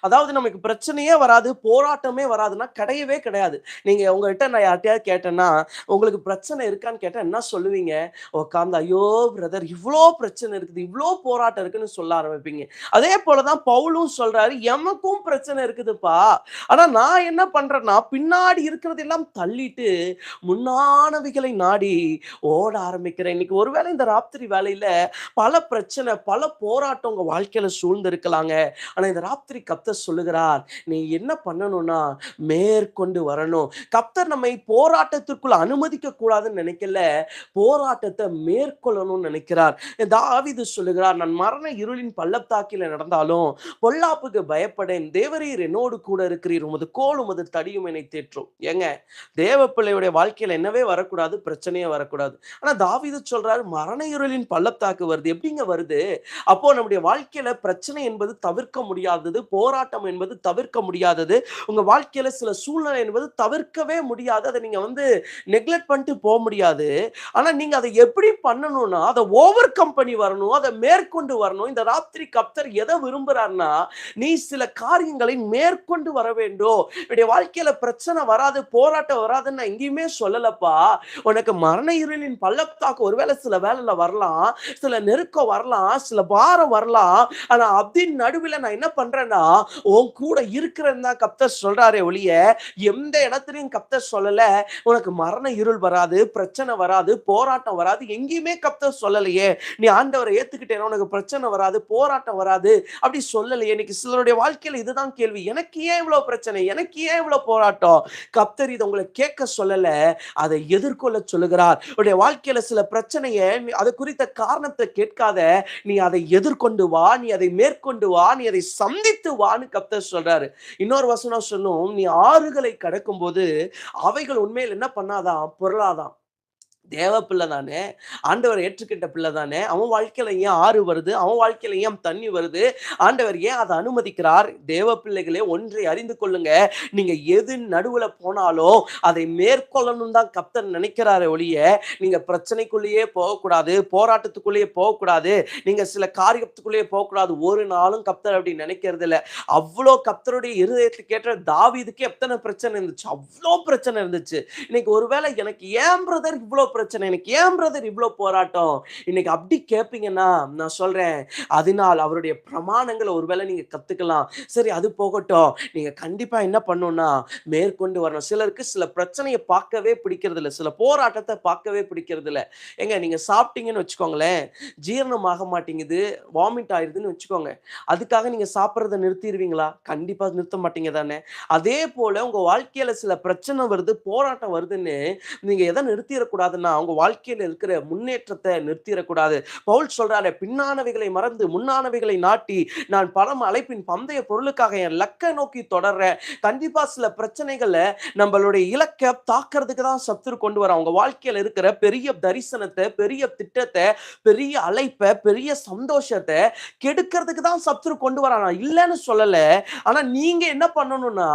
அதாவது நமக்கு பிரச்சனையே வராது, போராட்டமே வராதுன்னா கிடையவே கிடையாது. நீங்க உங்ககிட்ட நான் யார்ட்டயாவது கேட்டேன்னா, உங்களுக்கு பிரச்சனை இருக்கான்னு கேட்டா என்ன சொல்லுவீங்க? உட்கார்ந்து, "ஐயோ பிரதர் இவ்ளோ பிரச்சனை இருக்குது, இவ்ளோ போராட்டம் இருக்குன்னு" சொல்ல ஆரம்பிப்பீங்க. அதே போல தான் பவுலும் சொல்றாரு, "எமக்கும் பிரச்சனை இருக்குதுப்பா. ஆனா நான் என்ன பண்றேன்னா, பின்னாடி இருக்கிறதெல்லாம் தள்ளிட்டு, முன்னானவைகளை நாடி ஓட ஆரம்பிக்கிறேன்." இன்னைக்கு ஒருவேளை இந்த ராத்திரி வேளையில பல பிரச்சனை, பல போராட்டம் உங்க வாழ்க்கையில சூழ்ந்து இருக்கலாங்க. ஆனா இந்த ராத்திரி கர்த்தர் சொல்லுகிறார், நீ என்ன பண்ணணும்னா, மேற்கொண்டு வரணும். கர்த்தர் நம்மை போராட்டத்திற்குள்ள அனுமதிக்க கூடாதுன்னு நினைக்கல, போராட்டத்தை மேற்கொள்ளணும்னு நினைக்கிறார். தாவீது சொல்லுகிறார், நான் மரண இருளின் பள்ளத்தாக்கில நடந்தாலும் பொல்லாப்புக்கு பயப்படேன், தேவரீர் என்னோடு கூட இருக்கிறீர், உமது கோல் உமது தடியும் என்னை தேற்றும். ஏங்க, தேவ பிள்ளையுடைய வாழ்க்கையில என்னவே வரக்கூடாது, பிரச்சனையே வரக்கூடாது. ஆனா தாவீது சொல்றாரு, மரண இருளின் பள்ளத்தாக்கு வருது. எப்படிங்க வருது? அப்போ நம்முடைய வாழ்க்கையில பிரச்சனை என்பது தவிர்க்க முடியாதது, போராட்டம் என்பது தவிர்க்க முடியாதது, உங்க வாழ்க்கையில சில சூழ்நிலை என்பது தவிர்க்கவே முடியாது. அதை நீங்க நெக்லெக்ட் பண்ணிட்டு போக முடியாது. ஆனா நீங்க அதை எப்படி பண்ணணும்னா, அதை ஓவர் கம் பண்ணி வரணும், அதை மேற்கொண்டு வரணும். இந்த ராத்திரி கர்த்தர் எதை விரும்புறார்னா, நீ சில காரியங்களை மேற்கொண்டு வர வேண்டும். என்னுடைய வாழ்க்கையில பிரச்சனை வராது, போராட்டம் வராதுன்னு நான் எங்கேயுமே சொல்லலப்பா. உனக்கு மரண இருளின் பள்ளத்தாக்கு ஒருவேளை சில வேலையில வரலாம், சில நெருக்கம் வரலாம், சில பாரம் வரலாம். ஆனா அப்படின் நடுவில் நான் என்ன பண்றேன்னா, உன் கூட இருக்கிறேன்னு தான் கர்த்தர் சொல்றாரே ஒழிய, எந்த இடத்துலையும் கர்த்தர் சொல்லல உனக்கு மரண இருள் வராது, பிரச்சனை வராது, போராட்டம் வராது, எங்கேயுமே கர்த்தர் சொல்லலையே. நீ ஆண்டவரை ஏத்துக்கிட்டேன்னா உனக்கு பிரச்சனை வராது, போராட்டம் வராது அப்படி சொல்லலையே. இன்னைக்கு சிலருடைய வாழ்க்கையில இதுதான் கேள்வி, எனக்கு ஏன் இவ்வளவு பிரச்சனை, எனக்கு ஏன் இவ்வளவு போராட்டம்? கர்த்தர் இதை உங்களை கேட்க சொல்லல, அதை எதிர்கொள்ள சொல்லுகிறார். உன்னுடைய வாழ்க்கையில சில பிரச்சனையை அது குறித்த காரணத்தை கேட்காத, நீ அதை எதிர்கொண்டு வா, நீ அதை மேற்கொண்டு வா, நீ அதை சந்தித்து வான்னு கர்த்தர் சொல்றாரு. இன்னொரு வசனம் சொல்லும், நீ ஆறுகளை கடக்கும் போது அவைகள் உண்மையில் என்ன பண்ணாதான், பொருளாதான். தேவ பிள்ளை தானே, ஆண்டவர் ஏற்றுக்கிட்ட பிள்ளை தானே, அவன் வாழ்க்கையில ஏன் ஆறு வருது, அவன் வாழ்க்கையில ஏன் தண்ணி வருது, ஆண்டவர் ஏன் அதை அனுமதிக்கிறார்? தேவ பிள்ளைகளே, ஒன்றை அறிந்து கொள்ளுங்க, நீங்க எது நடுவுல போனாலும் அதை மேற்கொள்ளணும் தான் கர்த்தர் நினைக்கிறாரே ஒழிய, நீங்க பிரச்சனைக்குள்ளேயே போகக்கூடாது, போராட்டத்துக்குள்ளேயே போகக்கூடாது, நீங்க சில காரியத்துக்குள்ளேயே போகக்கூடாது. ஒரு நாளும் கர்த்தர் அப்படி நினைக்கிறது இல்லை. அவ்வளோ கர்த்தருடைய இருதயத்துக்கு ஏற்ற தாவீதுக்கு எத்தனை பிரச்சனை இருந்துச்சு, அவ்வளோ பிரச்சனை இருந்துச்சு. இன்னைக்கு ஒருவேளை எனக்கு ஏன் பிரதர் இவ்வளோ பிரச்சனை, எனக்கு ஏன் பிரதர் இவ்வளோ போராட்டம், இன்னைக்கு அப்படி கேட்பீங்கன்னா நான் சொல்றேன், அதனால் அவருடைய பிரமாணங்களை ஒருவேளை நீங்க கத்துக்கலாம். சரி, அது போகட்டும், நீங்க கண்டிப்பா என்ன பண்ணணும்னா மேற்கொண்டு வரணும். சிலருக்கு சில பிரச்சனையை பார்க்கவே பிடிக்கிறது இல்லை, சில போராட்டத்தை பார்க்கவே பிடிக்கிறது இல்லை. ஏங்க, நீங்க சாப்பிட்டீங்கன்னு வச்சுக்கோங்களேன், ஜீரணமாக மாட்டேங்குது, வாமிட் ஆயிடுதுன்னு வச்சுக்கோங்க, அதுக்காக நீங்க சாப்பிட்றத நிறுத்திடுவீங்களா? கண்டிப்பா நிறுத்த மாட்டீங்க தானே. அதே போல உங்க வாழ்க்கையில சில பிரச்சனை வருது, போராட்டம் வருதுன்னு நீங்க எதை நிறுத்திடக்கூடாதுன்னா, உங்க வாழ்க்கையில இருக்கிற முன்னேற்றத்தை நிறுத்திடக்கூடாது. பவுல் சொல்றாரு, பின்னானவைகளை மறந்து முன்னானவைகளை நாட்டி நான் பரம அழைப்பின் பந்தய பொருளுக்காக என் லக்க நோக்கி தொடர்றேன். கண்டிப்பா சில பிரச்சனைகளை நம்மளுடைய இலக்கை தாக்குறதுக்கு தான் சத்துரு கொண்டு வர. உங்க வாழ்க்கையில இருக்கிற பெரிய தரிசனத்தை, பெரிய திட்டத்தை, பெரிய அழைப்பை, பெரிய சந்தோஷத்தை கெடுக்கிறதுக்கு தான் சத்துரு கொண்டு வர. நான் இல்லைன்னு சொல்லல. ஆனா நீங்க என்ன பண்ணணும்னா,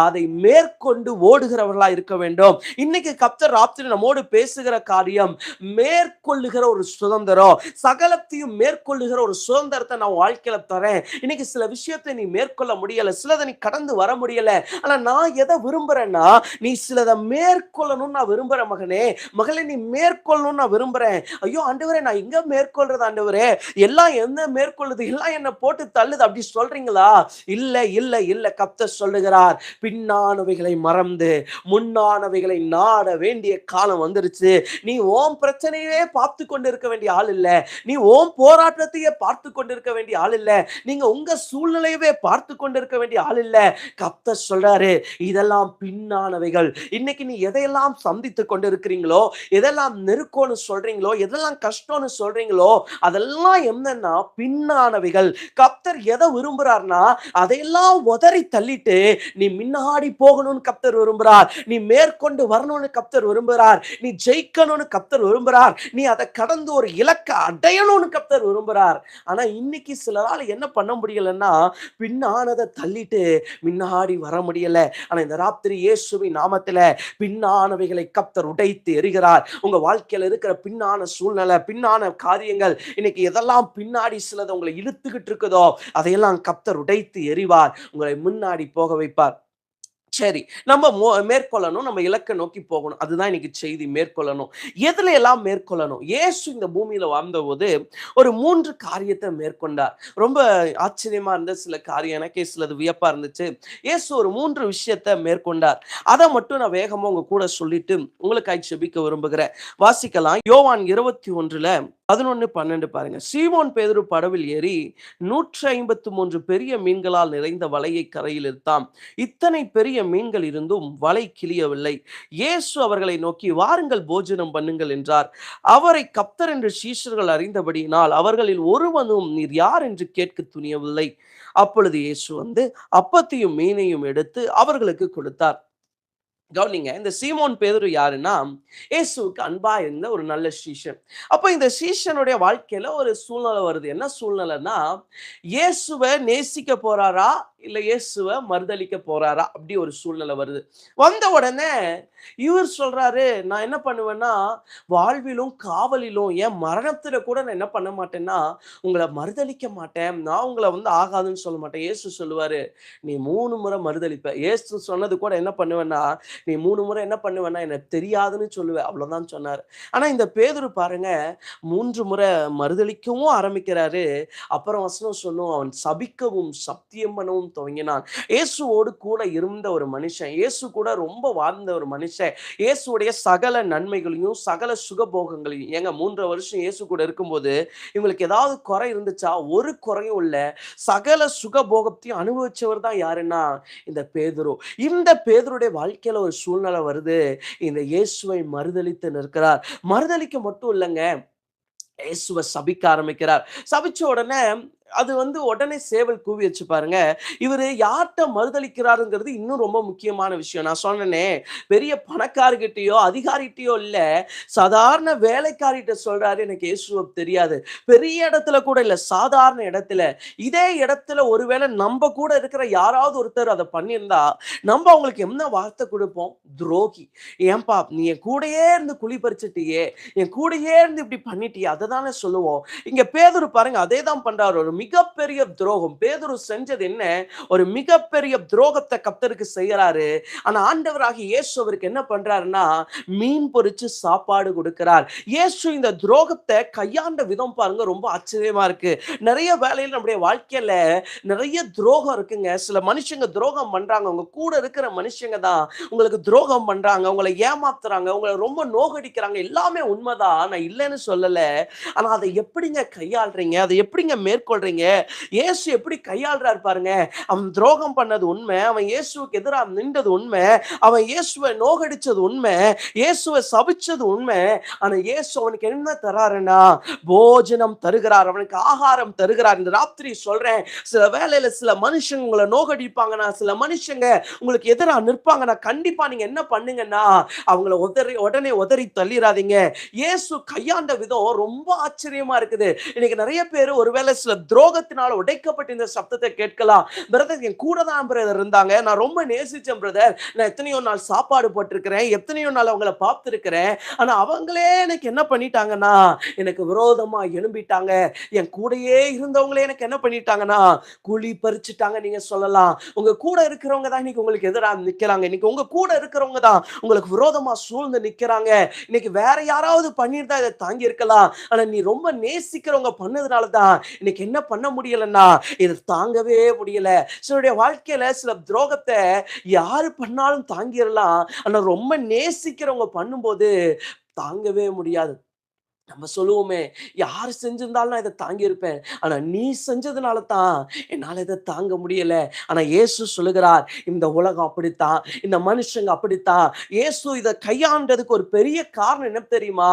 அதை மேற்கொண்டு ஓடுகிறவர்களா இருக்க வேண்டும். இன்னைக்கு கர்த்தர் ராத்திரி நம்மோடு பேசுகிற காரியம், மேற்கொள்ளுகிற ஒரு சுதந்திரம், சகலத்தையும் மேற்கொள்ளுகிற ஒரு சுதந்திரத்தை நான் வாழ்க்கையில தரேன். இன்னைக்கு சில விஷயத்தை நீ மேற்கொள்ள முடியல, சிலதை நீ கடந்து வர முடியல. ஆனா நான் எதை விரும்புறேன்னா, நீ சிலதை மேற்கொள்ளணும்னு நான் விரும்புறேன் மகனே, மகளே, நீ மேற்கொள்ளணும்னு நான் விரும்புறேன். ஐயோ ஆண்டவரே, நான் எங்க மேற்கொள்றது ஆண்டவரே, எல்லாம் என்ன மேற்கொள்ளுது, எல்லாம் என்ன போட்டு தள்ளுது அப்படி சொல்றீங்களா? இல்ல இல்ல இல்ல, கர்த்தர் சொல்லுகிறார், பின்னானவைகளை மறந்து முன்னானவைகளை நாட வேண்டிய காலம் வந்துருச்சு. நீ ஓம் பிரச்சனையே பார்த்து கொண்டு இருக்க வேண்டிய ஆள் இல்ல, நீ ஓம் போராட்டத்தையே பார்த்து கொண்டு இருக்க வேண்டிய ஆள் இல்ல, நீங்க உங்க சூழ்நிலையவே பார்த்து கொண்டு இருக்க வேண்டிய ஆள் இல்ல. கர்த்தர் சொல்றாரு, இதெல்லாம் பின்னானவைகள். இன்னைக்கு நீ எதையெல்லாம் சந்தித்து கொண்டு இருக்கிறீங்களோ, எதெல்லாம் நெருக்கம்னு சொல்றீங்களோ, எதெல்லாம் கஷ்டம்னு சொல்றீங்களோ, அதெல்லாம் என்னன்னா பின்னானவைகள். கர்த்தர் எதை விரும்புறார்னா, அதையெல்லாம் உதறி தள்ளிட்டு நீ முன்னாடி போகணும்னு கர்த்தர் விரும்புறார், நீ மேற்கொண்டு வரணும்னு கர்த்தர் விரும்புகிறார், நீ ஜெயிக்க ஜெயிக்கணும்னு கர்த்தர் விரும்புறார். நீ அதை கடந்து ஒரு இலக்க அடையணும்னு கர்த்தர் விரும்புறார். ஆனா இன்னைக்கு சிலரால என்ன பண்ண முடியலன்னா, பின்னானதை தள்ளிட்டு முன்னாடி வர முடியல. ஆனா இந்த ராத்திரி இயேசுவின் நாமத்தில பின்னானவைகளை கர்த்தர் உடைத்து எறிகிறார். உங்க வாழ்க்கையில இருக்கிற பின்னான சூழ்நிலை, பின்னான காரியங்கள், இன்னைக்கு எதெல்லாம் பின்னாடி சிலது உங்களை இழுத்துக்கிட்டு இருக்குதோ அதையெல்லாம் கர்த்தர் உடைத்து எறிவார். உங்களை முன்னாடி போக வைப்பார். சரி, நம்ம மேற்கொள்ளணும். நம்ம இலக்க நோக்கி போகணும். அதுதான் இன்னைக்கு செய்தி. மேற்கொள்ளணும். எதுல எல்லாம் மேற்கொள்ளணும்? இயேசு இந்த பூமியில வாழ்ந்தபோது ஒரு 3 காரியத்தை மேற்கொண்டார். ரொம்ப ஆச்சரியமா இருந்த சில காரியம், எனக்கே சிலது வியப்பா இருந்துச்சு. இயேசு ஒரு 3 விஷயத்த மேற்கொண்டார். அத மட்டும் நான் வேகமா உங்க கூட சொல்லிட்டு உங்களுக்காக ஜெபிக்க விரும்புகிறேன். வாசிக்கலாம். யோவான் 21ல 11, 12 பாருங்க. சீமோன் பேதுரு படவில் ஏறி 153 பெரிய மீன்களால் நிறைந்த வலையை கரையில் இழுத்தான். இத்தனை பெரிய மீன்கள் இருந்தும் வலை கிழியவில்லை. இயேசு அவர்களை நோக்கி, வாருங்கள் போஜனம் பண்ணுங்கள் என்றார். அவரை கர்த்தர் என்று சீஷர்கள் அறிந்தபடியினால் அவர்களில் ஒருவனும் நீர் யார் என்று கேட்க துணியவில்லை. அப்பொழுது இயேசு வந்து அப்பத்தையும் மீனையும் எடுத்து அவர்களுக்கு கொடுத்தார். கவனிங்க, இந்த சீமோன் பேதுரு யாருன்னா, இயேசுவுக்கு அன்பா இருந்த ஒரு நல்ல சீஷன். அப்ப இந்த சீஷனுடைய வாழ்க்கையில ஒரு சூழ்நிலை வருது. என்ன சூழ்நிலைன்னா, இயேசுவை நேசிக்க போறாரா இல்ல இயேசுவை மறுதலிக்க போறாரா, அப்படி ஒரு சூழ்நிலை வருது. வந்த உடனே இவர் சொல்றாரு, நான் என்ன பண்ணுவேன்னா, வாழ்விலும் காவலிலும் என் மரணத்துல கூட நான் என்ன பண்ண மாட்டேன்னா, உங்களை மறுதலிக்க மாட்டேன். நான் உங்களை வந்து ஆகாதுன்னு சொல்ல மாட்டேன். இயேசு சொல்லுவாரு, நீ 3 முறை மறுதலிப்ப. இயேசு சொன்னது கூட என்ன பண்ணுவேன்னா, நீ 3 முறை என்ன பண்ணுவேன்னா, எனக்கு தெரியாதுன்னு சொல்லுவ. அவ்வளவுதான் சொன்னாரு. ஆனா இந்த பேதுரு பாருங்க, 3 முறை மறுதலிக்கவும் ஆரம்பிக்கிறாரு. அப்புறம் வசனம் சொல்லும், அவன் சபிக்கவும் சத்தியம் பண்ணவும் துவங்கினான். இயேசுவோடு கூட இருந்த ஒரு மனுஷன், இயேசு கூட ரொம்ப வாழ்ந்த ஒரு மனுஷன், இயேசுடைய சகல நன்மைகளையும் சகல சுகபோகங்களையும், ஏங்க 3 வருஷம் இயேசு கூட இருக்கும்போது இவங்களுக்கு ஏதாவது குறை இருந்துச்சா? ஒரு குறையும் இல்ல. சகல சுகபோகத்தையும் அனுபவிச்சவர் தான் யாருன்னா இந்த பேதுரு. இந்த பேதுருடைய வாழ்க்கையில ஒரு சூழ்நிலை வருது. இந்த இயேசுவை மறுதலித்து நிற்கிறார். மறுதலிக்க மட்டும் இல்லைங்க, இயேசுவை சபிக்க ஆரம்பிக்கிறார். சபிச்ச உடனே அது வந்து உடனே சேவல் கூவி வச்சு பாருங்க. இவரு யார்கிட்ட மறுதலிக்கிறாருங்கிறது இன்னும் ரொம்ப முக்கியமான விஷயம். நான் சொன்னேனே, பெரிய பணக்காரர்கிட்டயோ அதிகாரிகிட்டயோ இல்ல, சாதாரண வேலைக்காரிட்ட சொல்றாரு, எனக்கு இயேசுவை தெரியாது. பெரிய இடத்துல கூட இல்ல, சாதாரண இடத்துல. இதே இடத்துல ஒருவேளை நம்ம கூட இருக்கிற யாராவது ஒருத்தர் அதை பண்ணியிருந்தா நம்ம அவங்களுக்கு என்ன வார்த்தை கொடுப்போம்? துரோகி. ஏன்பா நீ என் கூடயே இருந்து குழி பறிச்சிட்டியே, என் கூடயே இருந்து இப்படி பண்ணிட்டியே, அதை தானே சொல்லுவோம். இங்க பேதுரு பாருங்க, அதே தான் பண்றாரு. ஒரு மிகப்பெரிய துரோகம். பேதுரு செஞ்சது என்ன? ஒரு மிகப்பெரிய துரோகத்தை கர்த்தருக்கு செய்யறாரு. ஆனா ஆண்டவராகிய இயேசு அவருக்கு என்ன பண்றாருன்னா, மீன் பொரிச்சு சாப்பாடு கொடுக்கிறார். இயேசு இந்த துரோகத்தை கையாண்ட விதம் பாருங்க, ரொம்ப ஆச்சரியமா இருக்கு. நிறைய வேளையில நம்முடைய வாழ்க்கையில நிறைய துரோகம் இருக்குங்க. சில மனுஷங்க துரோகம் பண்றாங்க. உங்க கூட இருக்கிற மனுஷங்க தான் உங்களுக்கு துரோகம் பண்றாங்க, உங்களை ஏமாத்துறாங்க, உங்களை ரொம்ப நோகடிக்கிறாங்க. எல்லாமே உண்மைதான், நான் இல்லைன்னு சொல்லல. ஆனா அதை எப்படிங்க கையாளுறீங்க? அதை எப்படிங்க மேற்கொள்றீங்க? இயேசு எப்படி கையாளுறாரு பாருங்க. அவன் துரோகம் பண்ணது உண்மை, அவன் இயேசுவுக்கு எதிராக நின்றது உண்மை, அவன் இயேசுவை நோகடிச்சது உண்மை, இயேசுவை சபிச்சது உண்மை. ஆனா இயேசு அவனுக்கு என்ன தராருன்னா, போஜனம் தருகிறார், அவனுக்கு ஆகாரம் தருகிறார். இந்த ராத்திரி சொல்றேன், சில வேளையில சில மனுஷங்க உங்களை நோகடிப்பாங்கன்னா, சில மனுஷங்க உங்களுக்கு எதிராக நிற்பாங்கன்னா, கண்டிப்பா நீங்க என்ன பண்ணுங்கன்னா, அவங்கள உடனே உதறி தள்ளிடாதீங்க. இயேசு கையாண்ட விதம் ரொம்ப ஆச்சரியமா இருக்குது. இன்னைக்கு நிறைய பேர் ஒருவேளை சில துரோகத்தினால உடைக்கப்பட்ட இந்த சப்தத்தை கேட்கலாம். பிரதர், என் கூட தான் பிரதர் இருந்தாங்க, நான் ரொம்ப நேசிச்சேன் பிரதர், நான் எத்தனையோ நாள் சாப்பாடு போட்டிருக்கிறேன், எத்தனையோ நாள் அவங்கள பார்த்திருக்கிறேன், ஆனா அவங்களே எனக்கு என்ன பண்ணிட்டாங்கன்னா, எனக்கு விரோதமா எழும்பிட்டாங்க. என் கூடயே இருந்தவங்களே எனக்கு என்ன பண்ணிட்டாங்கன்னா, குழி பறிச்சுட்டாங்க. நீங்க சொல்லலாம், உங்க கூட இருக்கிறவங்க தான் இன்னைக்கு உங்களுக்கு எதிராக நிக்கிறாங்க. இன்னைக்கு உங்க கூட இருக்கிறவங்க தான் உங்களுக்கு விரோதமா சூழ்ந்து நிக்கிறாங்க. இன்னைக்கு வேற யாராவது பண்ணியிருந்தா இதை தாங்கி இருக்கலாம். ஆனா நீ ரொம்ப நேசிக்கிறவங்க பண்ணதுனால தான் இன்னைக்கு என்ன பண்ண முடியலன்னா, இது தாங்கவே முடியல. சிலருடைய வாழ்க்கையில சில துரோகத்தை யாரு பண்ணாலும் தாங்கிடலாம். ஆனா ரொம்ப நேசிக்கிறவங்க பண்ணும்போது தாங்கவே முடியாது. நம்ம சொல்லுவோமே, யார் செஞ்சிருந்தாலும் நான் இத தாங்கியிருப்பேன். ஆனா நீ செஞ்சதுனால தான் என்னால இத தாங்க முடியல. ஆனா இயேசு சொல்லுகிறார், இந்த உலகம் அப்படித்தான். இந்த மனுஷங்க அப்படித்தான். இயேசு இத கையாண்டதுக்கு ஒரு பெரிய காரணம் என்ன தெரியுமா?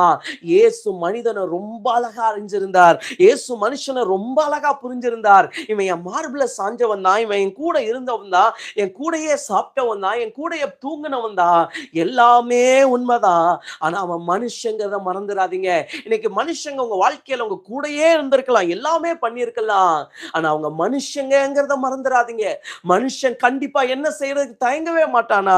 இயேசு மனிதன ரொம்ப அழகா அறிஞ்சிருந்தார். இயேசு மனுஷன ரொம்ப அழகா புரிஞ்சிருந்தார். இவன் என் மார்புல சாஞ்சவன் தான். இவன் என் கூட இருந்தவன் தான். என் கூடயே சாப்பிட்டவன் தான். என் கூடயே தூங்குனவன் தான். எல்லாமே உண்மதான். ஆனா அவன் மனுஷங்கிறத மறந்துறாதீங்க. இன்னைக்கு மனுஷங்க உங்க வாழ்க்கையில உங்க கூடயே இருந்திருக்கலாம், எல்லாமே பண்ணியிருக்கலாம். ஆனா அவங்க மனுஷங்கங்கிறத மறந்துடாதீங்க. மனுஷன் கண்டிப்பா என்ன செய்யறதுக்கு தயங்கவே மாட்டானா?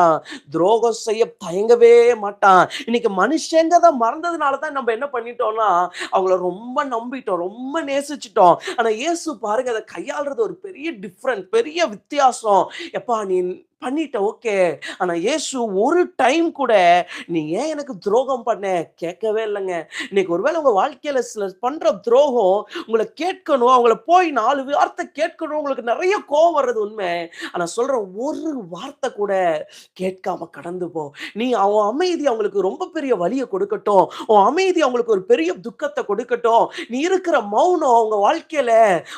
துரோகம் செய்ய தயங்கவே மாட்டான். இன்னைக்கு மனுஷங்கிறத மறந்ததுனால தான் நம்ம என்ன பண்ணிட்டோம்னா, அவங்கள ரொம்ப நம்பிட்டோம், ரொம்ப நேசிச்சுட்டோம். ஆனா இயேசு பாருங்க அத கையாள்றது ஒரு பெரிய டிஃபரண்ட், பெரிய வித்தியாசம். எப்பா நீ பண்ணிட்ட ஓகே. ஆனா இயேசு ஒரு டைம் கூட நீ ஏன் எனக்கு துரோகம் பண்ண கேட்கவே இல்லைங்க. இன்னைக்கு ஒருவேளை உங்க வாழ்க்கையில சிலர் பண்ற துரோகம் உங்களை கேட்கணும், அவங்கள போய் 4 வார்த்தை கேட்கணும், உங்களுக்கு நிறைய கோவம் வர்றது உண்மை. ஆனா சொல்றேன் ஒரு வார்த்தை கூட கேட்காம கடந்து போ. நீ அவன் அமைதி அவங்களுக்கு ரொம்ப பெரிய வலிய கொடுக்கட்டும். உன் அமைதி அவங்களுக்கு ஒரு பெரிய துக்கத்தை கொடுக்கட்டும். நீ இருக்கிற மௌனம் உங்க வாழ்க்கையில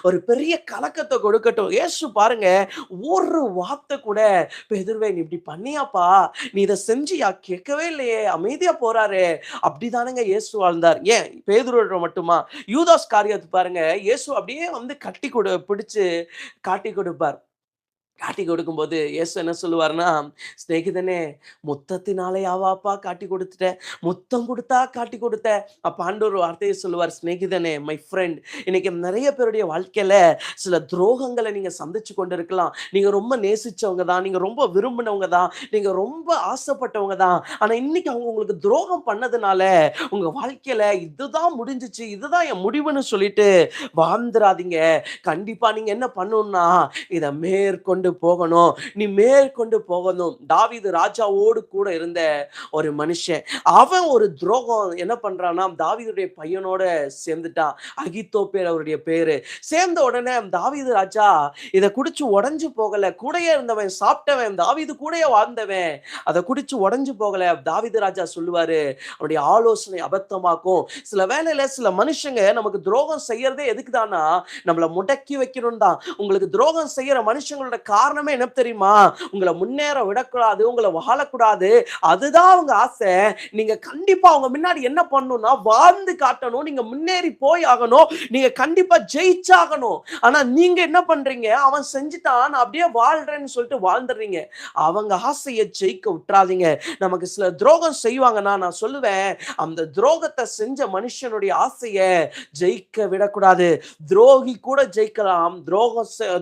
ஒரு பெரிய கலக்கத்தை கொடுக்கட்டும். இயேசு பாருங்க ஒரு வார்த்தை கூட பேதுருவே நீ இப்படி பண்ணியாப்பா? நீ இத செஞ்சியா? கேட்கவே இல்லையே. அமைதியா போறாரே. அப்படிதானங்க இயேசு வாழ்ந்தார். ஏன் பேதுருவோட மட்டுமா? யூதாஸ் காரியத்த பாருங்க. இயேசு அப்படியே வந்து கட்டி பிடிச்சு காட்டி கொடுப்பார். காட்டி கொடுக்கும்போது இயேசு என்ன சொல்லுவாருன்னா, "சிநேகிதனே முத்தத்தினாலயாவாப்பா காட்டி கொடுத்துட்ட? முத்தம் குடுத்தா காட்டி கொடுத்த?" அப்ப ஆண்டவர் ஒரு வார்த்தைய சொல்லுவார், "சிநேகிதனே, மை ஃப்ரெண்ட்." இன்னைக்கு நெறைய பேருடைய வாழ்க்கையில சில துரோகங்கள நீங்க சந்திச்சு கொண்டிருக்கலாம். நீங்க ரொம்ப நேசிச்சவங்க தான். நீங்க ரொம்ப விரும்பினவங்க தான். நீங்க ரொம்ப ஆசைப்பட்டவங்க தான். ஆனா இன்னைக்கு அவங்க உங்களுக்கு துரோகம் பண்ணதுனால, உங்க வாழ்க்கையில இதுதான் முடிஞ்சுச்சு, இதுதான் என் முடிவுன்னு சொல்லிட்டு வாழ்ந்துராதீங்க. கண்டிப்பா நீங்க என்ன பண்ணணும்னா, இத மேற்கொண்டு போகணும். நீ மேற்கொண்டு போகணும். தாவீது ராஜாவோடு கூட இருந்த ஒரு மனுஷன். அவன் ஒரு துரோகம் என்ன பண்றான்னா, தாவீதுடைய பையனோட சேர்ந்துட்டான். அகித்தோப்பேல் அவருடைய பேரு. சேர்ந்த உடனே தாவீது ராஜா இத குடிச்சு உடைஞ்சு போகல. கூடயே இருந்தவன், சாப்பிட்டவன், தாவீது கூடயே வாழ்ந்தவன். அத குடிச்சு உடைஞ்சு போகல. தாவீது ராஜா சொல்லுவாரு, அவருடைய ஆலோசனை அபத்தமாக்கும். சில வேளையில சில மனுஷங்க நமக்கு துரோகம் செய்யறதே எதுக்குதான்னா, நம்மள முடக்கி வைக்கணும் தான். உங்களுக்கு துரோகம் செய்யற மனுஷங்களோட காரணமே என்ன தெரியுமா? உங்கள முன்னேற விடக்கூடாது, உங்கள வாழக்கூடாது. அதுதான் அவங்க ஆசை. நீங்க கண்டிப்பா அவங்க முன்னாடி என்ன பண்ணணும்னா, வாழ்ந்து காட்டணும். நீங்க முன்னேறி போய் ஆகணும். நீங்க கண்டிப்பா ஜெயிச்சாகணும். ஆனா நீங்க என்ன பண்றீங்க? அவன் செஞ்சுட்டான், நான் அப்படியே வாழ்றேன்னு சொல்லிட்டு வாழ்ந்துடுறீங்க. அவங்க ஆசைய ஜெயிக்க விட்டுறாதீங்க. நமக்கு சில துரோகம் செய்வாங்கன்னா, நான் சொல்லுவேன், அந்த துரோகத்த செஞ்ச மனுஷனுடைய ஆசைய ஜெயிக்க விடக்கூடாது. துரோகி கூட ஜெயிக்கலாம்.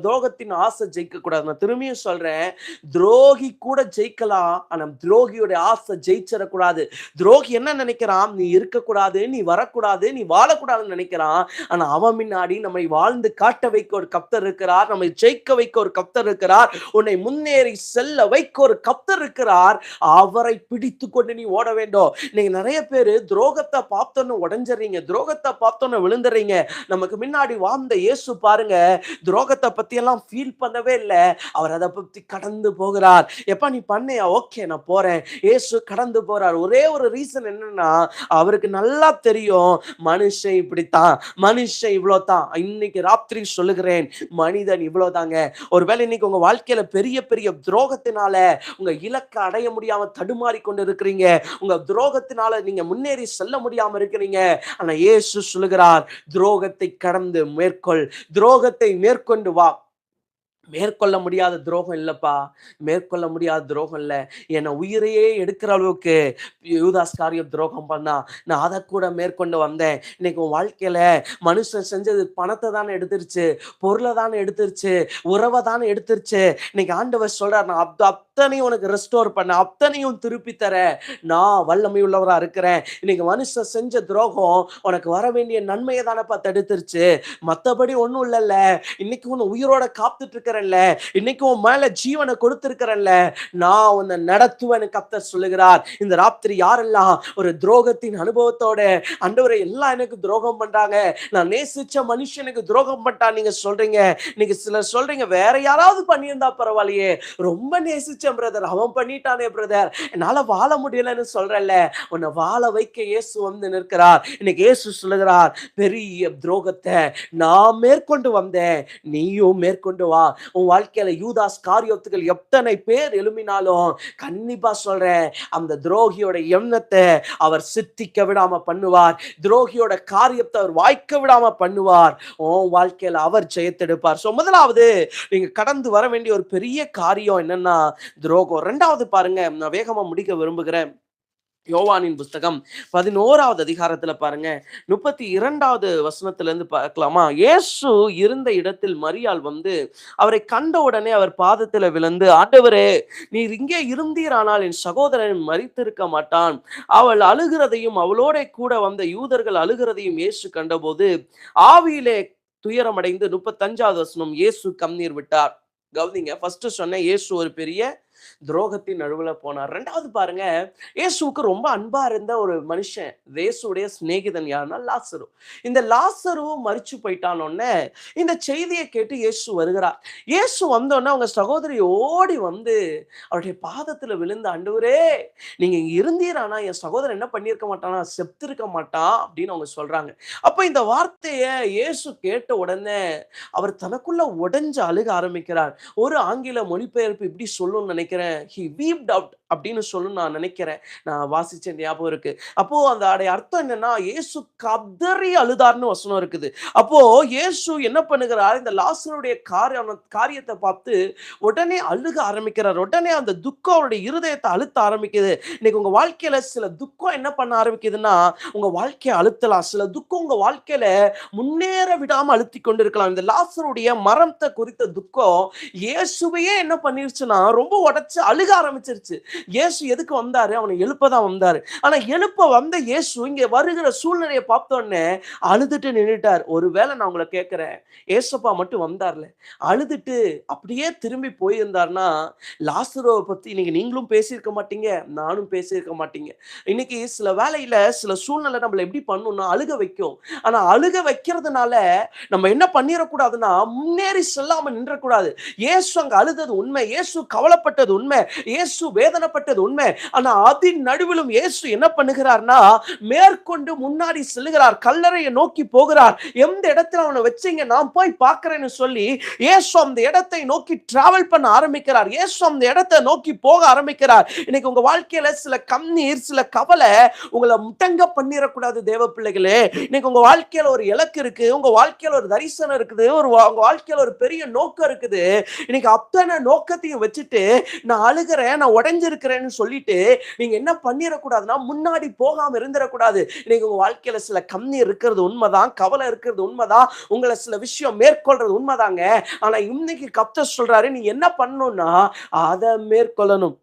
துரோகத்தின் ஆசை ஜெயிக்க கூடாது. நான் திரும்பியும் சொல்றேன், துரோகி கூட ஜெயிக்கலாம். ஆனா துரோகியோட ஆசை ஜெயிச்சிடக்கூடாது. துரோகி என்ன நினைக்கிறான்? நீ இருக்கக்கூடாது, நீ வரக்கூடாது, நீ வாழக்கூடாதுன்னு நினைக்கிறான். ஆனா அவன் முன்னாடி நம்மை வாழ்ந்து காட்ட வைக்க ஒரு கர்த்தர் இருக்கிறார். நம்மை ஜெயிக்க வைக்க ஒரு கர்த்தர் இருக்கிறார். உன்னை முன்னேறி செல்ல வைக்க ஒரு கர்த்தர் இருக்கிறார். அவரை பிடித்து கொண்டு நீ ஓட வேண்டும். நீங்க நிறைய பேரு துரோகத்தை பார்த்தோன்னு உடைஞ்சிடுறீங்க. துரோகத்தை பார்த்தோன்னு விழுந்துறீங்க. நமக்கு முன்னாடி வாழ்ந்த இயேசு பாருங்க, துரோகத்தை பத்தி எல்லாம் ஃபீல் பண்ணவே இல்லை. அவர் அதை பத்தி கடந்து போகிறார். எப்ப நீ பண்ணியா? ஓகே நான் போறேன். இயேசு கடந்து போறார். ஒரே ஒரு ரீசன் என்னன்னா, அவருக்கு நல்லா தெரியும் மனுஷன் இப்படித்தான், மனுஷன் இவ்வளவுதான். இன்னைக்கு ராத்திரி சொல்லுகிறேன், மனிதன் இவ்வளவுதாங்க. ஒருவேளை இன்னைக்கு உங்க வாழ்க்கையில பெரிய பெரிய துரோகத்தினால உங்க இலக்கை அடைய முடியாம தடுமாறி கொண்டு இருக்கிறீங்க. உங்க துரோகத்தினால நீங்க முன்னேறி செல்ல முடியாம இருக்கிறீங்க. ஆனா இயேசு சொல்லுகிறார், துரோகத்தை கடந்து மேற்கொள், துரோகத்தை மேற்கொண்டு வா. மேற்கொள்ள முடியாத துரோகம் இல்லப்பா. மேற்கொள்ள முடியாத துரோகம் இல்ல. என்ன உயிரையே எடுக்கிற அளவுக்கு யூதாஸ் காரியம் துரோகம் பண்ணா. நான் அத கூட மேற்கொண்டு வந்தேன். இன்னைக்கு உன் வாழ்க்கையில மனுஷன் செஞ்சது பணத்த தானே எடுத்துருச்சு, பொருள தானே எடுத்துருச்சு, உறவ தானே எடுத்துருச்சு. இன்னைக்கு ஆண்டவர் சொல்றார், நான் அத்தனையும் உனக்கு ரெஸ்டோர் பண்ணேன். அத்தனையும் திருப்பி தரேன். நான் வல்லமை உள்ளவரா இருக்கிறேன். இன்னைக்கு மனுஷன் செஞ்ச துரோகம் உனக்கு வர வேண்டிய நன்மையை தானப்பா தடுத்துருச்சு. மத்தபடி ஒண்ணும் இல்லல்ல. இன்னைக்கு உன்னை உயிரோட காத்துட்டு இருக்கிறேன்ல, இன்னைக்கு உன் மேல ஜீவனை கொடுத்திருக்கிறேன்ல, நான் உன்னை நடத்துவேன்னு கர்த்தர் சொல்லுகிறார். இந்த ராத்திரி யாரெல்லாம் ஒரு துரோகத்தின் அனுபவத்தோட, ஆண்டவரே எல்லாம் எனக்கு துரோகம் பண்றாங்க, நான் நேசிச்ச மனுஷனுக்கு துரோகம் பண்ணிட்டான் நீங்க சொல்றீங்க. இன்னைக்கு சிலர் சொல்றீங்க, வேற யாராவது பண்ணியிருந்தா பரவாயில்லையே, ரொம்ப நேசிச்ச செஞ்சுட்டேன் பிரதர், அவன் பண்ணிட்டானே பிரதர், என்னால வாழ முடியலன்னு சொல்றல்ல, உன்னை வாழ வைக்க இயேசு வந்து நிற்கிறார். இன்னைக்கு இயேசு சொல்லுகிறார், பெரிய துரோகத்தை நான் மேற்கொண்டு வந்தேன், நீயும் மேற்கொண்டு வா. உன் வாழ்க்கையில யூதாஸ் காரியோத்துகள் எத்தனை பேர் எழுப்பினாலும் கண்டிப்பா சொல்றேன், அந்த துரோகியோட எண்ணத்தை அவர் சித்திக்க விடாம பண்ணுவார். துரோகியோட காரியத்தை அவர் வாய்க்க விடாம பண்ணுவார். உன் வாழ்க்கையில அவர் ஜெயத்தெடுப்பார். சோ முதலாவது நீங்க கடந்து வர வேண்டிய ஒரு பெரிய காரியம் என்னன்னா துரோகம். இரண்டாவது பாருங்க, நான் வேகமா முடிக்க விரும்புகிறேன். யோவானின் புஸ்தகம் 11வது அதிகாரத்துல பாருங்க, 32வது வசனத்துல இருந்து பார்க்கலாமா? இயேசு இருந்த இடத்தில் மரியாள் வந்து அவரை கண்ட உடனே அவர் பாதத்துல விழுந்து, ஆண்டவரே, நீர் இங்கே இருந்தீரானால் என் சகோதரன் மரித்திருக்க மாட்டான். அவள் அழுகிறதையும் அவளோட கூட வந்த யூதர்கள் அழுகிறதையும் இயேசு கண்டபோது ஆவியிலே துயரமடைந்து, 35வது வசனம், இயேசு கண்ணீர் விட்டார். கவனிங்க, ஃபர்ஸ்ட் சொன்ன இயேசு ஒரு பெரிய துரோகத்தின் நடுவுல போனார். ரெண்டாவது பாருங்க, இயேசுவுக்கு ரொம்ப அன்பா இருந்த ஒரு மனுஷன், இயேசுடைய சிநேகிதன் யாருன்னா லாசரு. இந்த லாசரு மரிச்சு போயிட்டானோடனே இந்த செய்தியை கேட்டு இயேசு வருகிறார். இயேசு வந்தோடனே அவங்க சகோதரி ஓடி வந்து அவருடைய பாதத்துல விழுந்து, ஆண்டவரே, நீங்க இங்க இருந்தீரானா என் சகோதரன் என்ன பண்ணியிருக்க மாட்டானா, செத்திருக்க மாட்டான் அப்படின்னு அவங்க சொல்றாங்க. அப்ப இந்த வார்த்தையை இயேசு கேட்ட உடனே அவர் தனக்குள்ள உடைஞ்சு அழுக ஆரம்பிக்கிறார். ஒரு ஆங்கில மொழிபெயர்ப்பு இப்படி சொல்லும்னு நினைக்கிறேன், he wept out அப்படின்னு சொல்லு நான் நினைக்கிறேன். நான் வாசிச்ச ஞாபகம் இருக்கு. அப்போ அந்த அர்த்தம் என்னன்னா, இயேசு கதறி அழுதார்னு வசனம் இருக்குது. அப்போ இயேசு என்ன பண்ணுகிறார், இந்த லாசருடைய காரியத்தை பார்த்து உடனே அழுக ஆரம்பிக்கிறார். உடனே அந்த துக்கம் அவருடைய இருதயத்தை அழுத்த ஆரம்பிக்குது. இன்னைக்கு உங்க வாழ்க்கையில சில துக்கம் என்ன பண்ண ஆரம்பிக்குதுன்னா, உங்க வாழ்க்கையை அழுத்தலாம். சில துக்கம் உங்க வாழ்க்கையில முன்னேற விடாம அழுத்தி கொண்டிருக்கலாம். இந்த லாசருடைய மரணத்தை குறித்த துக்கம் இயேசுவையே என்ன பண்ணிருச்சுன்னா ரொம்ப உடைச்சு அழுக ஆரம்பிச்சிருச்சு. இயேசு எதுக்கு வந்தாரு, அவனை எழுப்பதான் வந்தாரு. ஆனா எழுப்ப வந்த இயேசு இங்க வருகிற சூழ்நிலையை பார்த்த உடனே அழுதுட்டு நின்னுட்டார். ஒருவேளை நான் உங்களை கேட்கிறேன், ஏசப்பா மட்டும் வந்தார்ல, அழுதுட்டு அப்படியே திரும்பி போயிருந்தார்னா லாசருவை பத்தி இன்னைக்கு நீங்களும் பேசியிருக்க மாட்டீங்க, நானும் பேசியிருக்க மாட்டீங்க. இன்னைக்கு சில வேலையில சில சூழ்நிலை நம்மள எப்படி பண்ணும்னா அழுக வைக்கும். ஆனா அழுக வைக்கிறதுனால நம்ம என்ன பண்ணிடக்கூடாதுன்னா முன்னேறி செல்லாம நின்றக்கூடாது. இயேசு அங்க அழுதது உண்மை, இயேசு கவலைப்பட்டது உண்மை, இயேசு வேதனைப்பட்டது உண்மை. ஆனா அதன் நடுவிலும் இயேசு என்ன பண்ணுகிறார்னா மேற்கொண்டு முன்னாடி செல்லுகிறார், கல்லறையை நோக்கி போகிறார். எந்த இடத்துல அவனை வச்சீங்க நான் போய் பார்க்கிறேன்னு சொல்லி இயேசு அந்த இடத்தை நோக்கி டிராவல் பண்ண ஆரம்பிக்கிறார். இயேசு அந்த இடத்தை நோக்கி போக ஆரம்பிக்கிறார். இன்னைக்கு உங்க வாழ்க்கையில சில கண்ணீர், சில கவலை உங்களை முட்டங்க பண்ணிடக்கூடாது தேவ பிள்ளைகளே. இன்னைக்கு உங்க வாழ்க்கையில ஒரு இலக்கு இருக்கு, உங்க வாழ்க்கையில ஒரு தரிசனம் இருக்குது, உங்க வாழ்க்கையில ஒரு பெரிய நோக்கம் இருக்குது. இன்னைக்கு அத்தனை நோக்கத்தையும் வச்சுட்டு நான் அழுகிறேன், நான் உடைஞ்சிருக்கிறேன்னு சொல்லிட்டு நீங்க என்ன பண்ணிடக்கூடாதுன்னா முன்னாடி போகாம இருந்துடக்கூடாது. இன்னைக்கு உங்க வாழ்க்கையில சில கண்ணீர் இருக்கிறது உண்மைதான், கவலை இருக்கிறது உண்மைதான், உங்களை சில விஷயம் மேற்கொள்றது உண்மைதாங்க. ஆனா இன்னைக்கு கர்த்தர் சொல்றாரு, நீ என்ன பண்ணணும்னா அதை மேற்கொள்ளணும்.